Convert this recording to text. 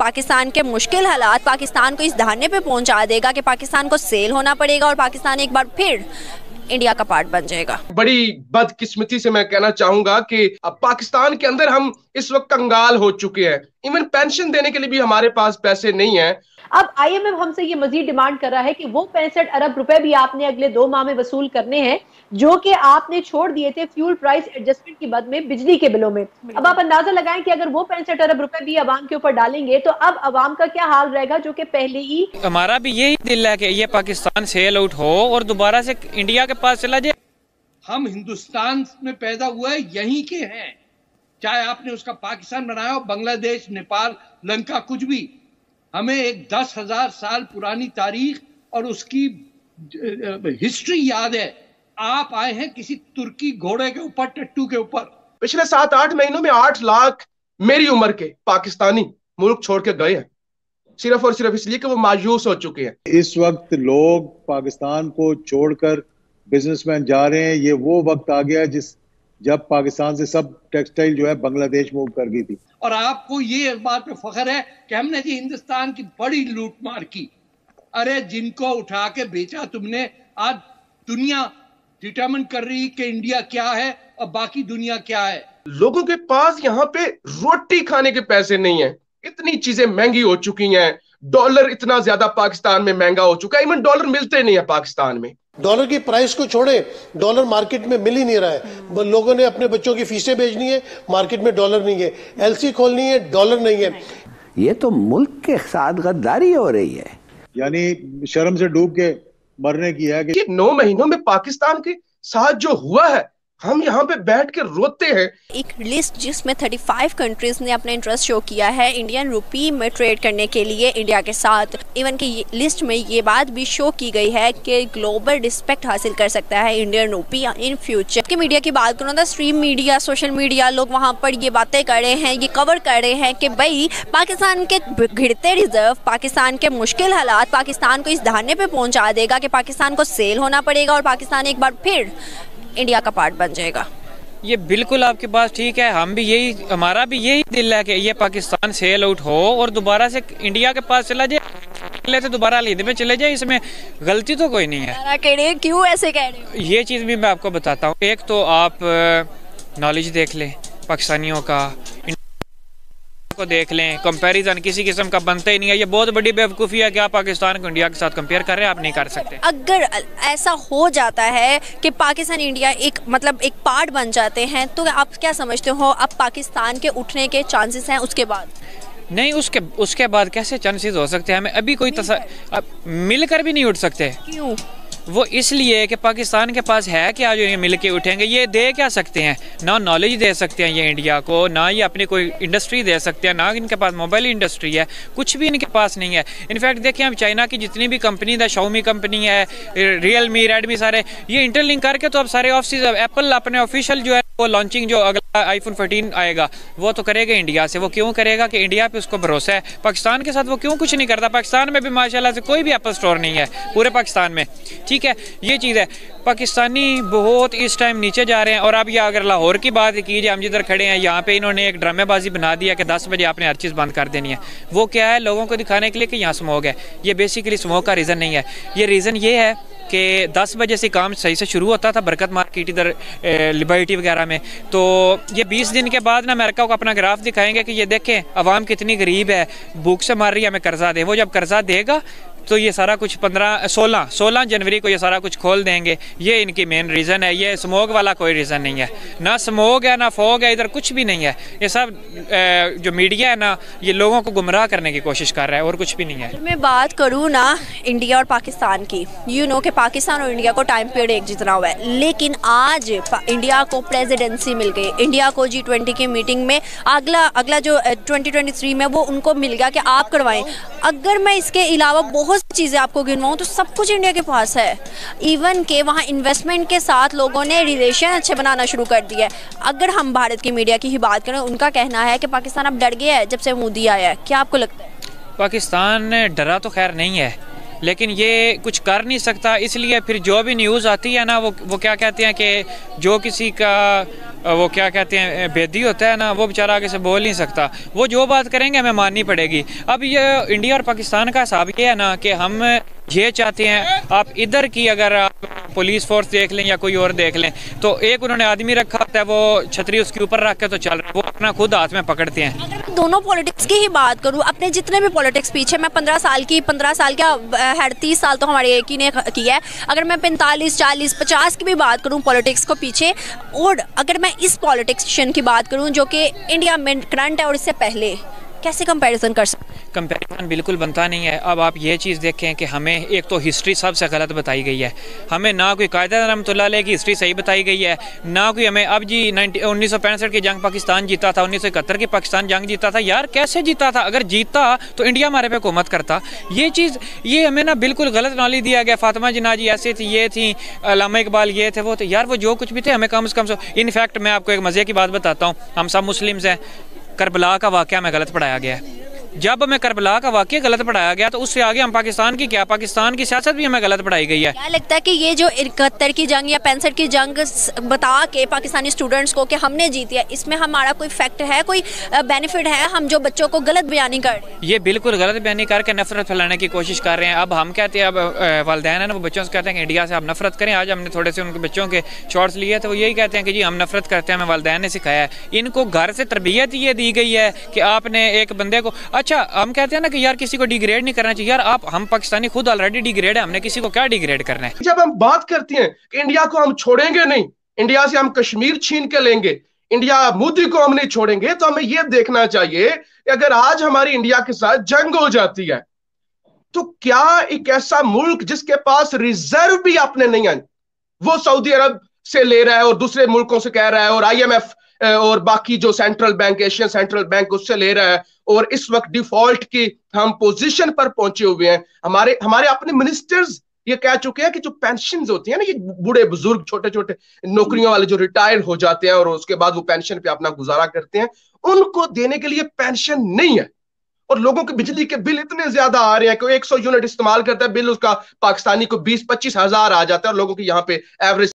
पाकिस्तान के मुश्किल हालात पाकिस्तान को इस दहाने पे पहुंचा देगा कि पाकिस्तान को सेल होना पड़ेगा और पाकिस्तान एक बार फिर इंडिया का पार्ट बन जाएगा। बड़ी बदकिस्मती से मैं कहना चाहूंगा कि अब पाकिस्तान के अंदर हम इस वक्त कंगाल हो चुके हैं। इवन पेंशन देने के लिए भी हमारे पास पैसे नहीं है। अब IMF हमसे ये मजीद डिमांड कर रहा है कि वो 65 अरब रुपए भी आपने अगले 2 माह में वसूल करने हैं जो कि आपने छोड़ दिए थे फ्यूल प्राइस एडजस्टमेंट की बद में बिजली के बिलों में। अब आप अंदाजा लगाएं कि अगर वो 65 अरब रुपए भी अवाम के ऊपर डालेंगे तो अब अवाम का क्या हाल रहेगा, जो कि पहले ही। हमारा भी यही दिल है कि ये पाकिस्तान सेल आउट हो और दोबारा से इंडिया के पास चला जाए। हम हिंदुस्तान में पैदा हुए यहीं के हैं, चाहे आपने उसका पाकिस्तान बनाया हो, बांग्लादेश, नेपाल, लंका, कुछ भी। हमें एक 10,000 साल पुरानी तारीख और उसकी हिस्ट्री याद है। आप आए हैं किसी तुर्की घोड़े के ऊपर, टट्टू के ऊपर। पिछले 7-8 महीनों में 8 लाख मेरी उम्र के पाकिस्तानी मुल्क छोड़ के गए हैं, सिर्फ और सिर्फ इसलिए कि वो मायूस हो चुके हैं। इस वक्त लोग पाकिस्तान को छोड़कर बिजनेसमैन जा रहे हैं। ये वो वक्त आ गया जब पाकिस्तान से सब टेक्सटाइल जो है बांग्लादेश मूव कर गई थी। और आपको ये इस बात पे फख्र है कि हमने जी हिंदुस्तान की बड़ी लूट मार की। अरे जिनको उठा के बेचा तुमने, आज दुनिया डिटरमिन कर रही कि इंडिया क्या है और बाकी दुनिया क्या है। लोगों के पास यहाँ पे रोटी खाने के पैसे नहीं है। इतनी चीजें महंगी हो चुकी हैं, डॉलर इतना ज्यादा पाकिस्तान में महंगा हो चुका है, इवन डॉलर मिलते नहीं है पाकिस्तान में। डॉलर की प्राइस को छोड़े, डॉलर मार्केट में मिल ही नहीं रहा है। लोगों ने अपने बच्चों की फीसें भेजनी है, मार्केट में डॉलर नहीं है। LC खोलनी है, डॉलर नहीं है। ये तो मुल्क के साथ गद्दारी हो रही है, यानी शर्म से डूब के मरने की है कि 9 महीनों में पाकिस्तान के साथ जो हुआ है, हम यहाँ पे बैठ के रोते हैं। एक लिस्ट जिसमें 35 कंट्रीज ने अपना इंटरेस्ट शो किया है इंडियन रुपी में ट्रेड करने के लिए इंडिया के साथ। इवन की लिस्ट में ये बात भी शो की गई है कि ग्लोबल रिस्पेक्ट हासिल कर सकता है इंडियन रुपी इन फ्यूचर। कि मीडिया की बात करूँ तो स्ट्रीम मीडिया, सोशल मीडिया, लोग वहाँ पर ये बातें कर रहे हैं, ये कवर कर रहे हैं कि भाई पाकिस्तान के गिरते रिजर्व, पाकिस्तान के मुश्किल हालात पाकिस्तान को इस दहाने पे पहुँचा देगा कि पाकिस्तान को सेल होना पड़ेगा और पाकिस्तान एक बार फिर इंडिया का पार्ट बन जाएगा। ये बिल्कुल आपकी बात ठीक है। हमारा भी यही दिल है कि ये पाकिस्तान सेल आउट हो और दोबारा से इंडिया के पास चला जाए, तो दोबारा लीद में चले जाए। इसमें गलती तो कोई नहीं है। क्यों ऐसे कह रहे हो? ये चीज़ भी मैं आपको बताता हूँ। एक तो आप नॉलेज देख लें पाकिस्तानियों का, को देख लें, कंपैरिजन किसी किस्म का बनता ही नहीं है। ये बहुत बड़ी बेवकूफ़ी है कि आप पाकिस्तान को इंडिया के साथ कंपेयर कर रहे हैं। आप नहीं कर सकते। अगर ऐसा हो जाता है कि पाकिस्तान इंडिया एक पार्ट बन जाते हैं तो आप क्या समझते हो अब पाकिस्तान के उठने के चांसेस हैं उसके बाद? नहीं, उसके बाद कैसे चांसेस हो सकते हैं? हमें अभी कोई मिलकर भी नहीं उठ सकते। क्यों? वो इसलिए कि पाकिस्तान के पास है क्या जो ये मिल के उठेंगे? ये दे क्या सकते हैं? ना नॉलेज दे सकते हैं ये इंडिया को, ना ये अपनी कोई इंडस्ट्री दे सकते हैं, ना इनके पास मोबाइल इंडस्ट्री है, कुछ भी इनके पास नहीं है। इनफैक्ट देखिए, हम चाइना की जितनी भी कंपनी है, शाओमी कंपनी है, रियलमी, रेडमी, सारे ये इंटरलिंक करके तो अब सारे ऑफिस, एप्पल अपने ऑफिशियल जो है वो लॉन्चिंग जो अगला iPhone 14 आएगा वो तो करेगा इंडिया से। वो क्यों करेगा? कि इंडिया पे उसको भरोसा है। पाकिस्तान के साथ वो क्यों कुछ नहीं करता? पाकिस्तान में भी माशाल्लाह से कोई भी एप्पल स्टोर नहीं है पूरे पाकिस्तान में। ठीक है, ये चीज़ है। पाकिस्तानी बहुत इस टाइम नीचे जा रहे हैं। और अब ये अगर लाहौर की बात कीजिए, हम जिधर खड़े हैं यहाँ पे इन्होंने एक ड्रामेबाजी बना दिया कि 10 बजे आपने हर चीज़ बंद कर देनी है। वो क्या है? लोगों को दिखाने के लिए कि यहाँ स्मोक है। ये बेसिकली स्मोक का रीज़न नहीं है। ये रीज़न ये है कि 10 बजे से काम सही से शुरू होता था बरकत मार्केट इधर लिबर्टी वगैरह में। तो ये 20 दिन के बाद ना अमेरिका को अपना ग्राफ दिखाएंगे कि ये देखें अवाम कितनी गरीब है, भूख से मार रही है, हमें कर्जा दे। वो जब कर्जा देगा तो ये सारा कुछ 16 जनवरी को ये सारा कुछ खोल देंगे। ये इनकी मेन रीज़न है। ये स्मोक वाला कोई रीज़न नहीं है। ना स्मोक है, ना फॉग है, इधर कुछ भी नहीं है। ये सब जो मीडिया है ना, ये लोगों को गुमराह करने की कोशिश कर रहा है और कुछ भी नहीं है। मैं बात करूँ ना इंडिया और पाकिस्तान की, कि पाकिस्तान और इंडिया को टाइम पीरियड एक जितना हुआ है, लेकिन आज इंडिया को प्रेसिडेंसी मिल गई। इंडिया को G20 की मीटिंग में अगला जो 2023 में वो उनको मिल गया कि आप करवाएं। अगर मैं इसके अलावा बहुत चीज़ें आपको गिनवाऊं तो सब कुछ इंडिया के पास है। इवन के वहाँ इन्वेस्टमेंट के साथ लोगों ने रिलेशन अच्छे बनाना शुरू कर दिया है। अगर हम भारत की मीडिया की ही बात करें, उनका कहना है कि पाकिस्तान अब डर गया है जब से मोदी आया है। क्या आपको लगता है? पाकिस्तान डरा तो खैर नहीं है, लेकिन ये कुछ कर नहीं सकता। इसलिए फिर जो भी न्यूज़ आती है ना, वो क्या कहते हैं कि जो किसी का वो क्या कहते हैं बेदी होता है ना, वो बेचारा आगे से बोल नहीं सकता, वो जो बात करेंगे हमें माननी पड़ेगी। अब ये इंडिया और पाकिस्तान का हिसाब ये है ना कि हम ये चाहते हैं, आप इधर की अगर आप पुलिस फोर्स देख लें या कोई और देख लें, तो एक उन्होंने आदमी रखा होता है, वो छतरी उसके ऊपर रख के तो चल रहा है, वो अपना खुद हाथ में पकड़ते हैं। अगर मैं दोनों पॉलिटिक्स की ही बात करूं, अपने जितने भी पॉलिटिक्स पीछे, मैं 15 साल का है, 30 साल तो हमारे एक ही ने किया है, अगर मैं 45, 40, 50 की भी बात करूं पॉलिटिक्स को पीछे, और अगर मैं इस पॉलिटिशियन की बात करूं जो कि इंडिया में करंट है और इससे पहले, कैसे कंपैरिजन कर सकते? कंपैरिजन बिल्कुल बनता नहीं है। अब आप ये चीज़ देखें कि हमें एक तो हिस्ट्री सबसे गलत बताई गई है, हमें ना कोई कायदा रहमतुल्लाह अलैह की हिस्ट्री सही बताई गई है, ना कोई हमें अब जी 1965 की जंग पाकिस्तान जीता था, 1971 की पाकिस्तान जंग जीता था, यार कैसे जीता था? अगर जीता तो इंडिया हमारे पे हुकूमत करता। ये चीज़ ये हमें ना बिल्कुल गलत नॉलेज दिया गया। फातिमा जिन्ना जी ऐसे थी, ये थी, अल्लामा इकबाल ये थे, वो थे, यार वो जो कुछ भी थे हमें कम से कम। इनफैक्ट मैं आपको एक मज़े की बात बताता हूँ, हम सब मुस्लिम्स हैं, करबला का वाक़या हमें गलत पढ़ाया गया है। जब हमें करबला का वाक़या गलत पढ़ाया गया तो उससे आगे हम पाकिस्तान की क्या, पाकिस्तान की सियासत भी हमें गलत पढ़ाई गई है। क्या लगता है कि ये जो 71 की जंग या 65 की जंग बता के पाकिस्तानी स्टूडेंट्स को कि हमने जीती है, इसमें हमारा कोई फैक्ट है, कोई बेनिफिट है? हम जो बच्चों को गलत बयानी कर रहे हैं, ये बिल्कुल गलत बयानी करके नफरत फैलाने की कोशिश कर रहे हैं। अब हम कहते हैं, अब वालिदैन है ना, वो बच्चों से कहते हैं कि इंडिया से आप नफरत करें। आज हमने थोड़े से उनके बच्चों के शॉर्ट्स लिए थे, वो यही कहते हैं कि जी हम नफरत करते हैं, हमें वालिदैन ने सिखाया है। इनको घर से तरबियत ये दी गई है कि आपने एक बंदे को, अच्छा हम कहते हैं ना कि यार किसी को डिग्रेड नहीं करना चाहिए, यार आप, हम पाकिस्तानी खुद ऑलरेडी डिग्रेड है, हमने किसी को क्या डिग्रेड करना है? जब हम बात करते हैं कि इंडिया को हम छोड़ेंगे नहीं, इंडिया से हम कश्मीर छीन के लेंगे, इंडिया मोदी को हम नहीं छोड़ेंगे, तो हमें यह देखना चाहिए कि अगर आज हमारी इंडिया के साथ जंग हो जाती है तो क्या एक ऐसा मुल्क जिसके पास रिजर्व भी अपने नहीं है, वो सऊदी अरब से ले रहा है और दूसरे मुल्कों से कह रहा है, और IMF और बाकी जो central bank, Asian central bank, उससे ले रहा है, और इस वक्त डिफॉल्ट की हम पोजीशन पर पहुंचे हुए हैं। हमारे अपने मिनिस्टर्स ये कह चुके हैं कि जो पेंशन होती है ना, ये बूढ़े बुजुर्ग छोटे छोटे नौकरियों वाले जो रिटायर हो जाते हैं और उसके बाद वो पेंशन पे अपना गुजारा करते हैं, उनको देने के लिए पेंशन नहीं है। और लोगों के बिजली के बिल इतने ज्यादा आ रहे हैं कि 100 यूनिट इस्तेमाल करता है, बिल उसका पाकिस्तानी को 20-25 हजार आ जाता है, और लोगों की यहाँ पे एवरेज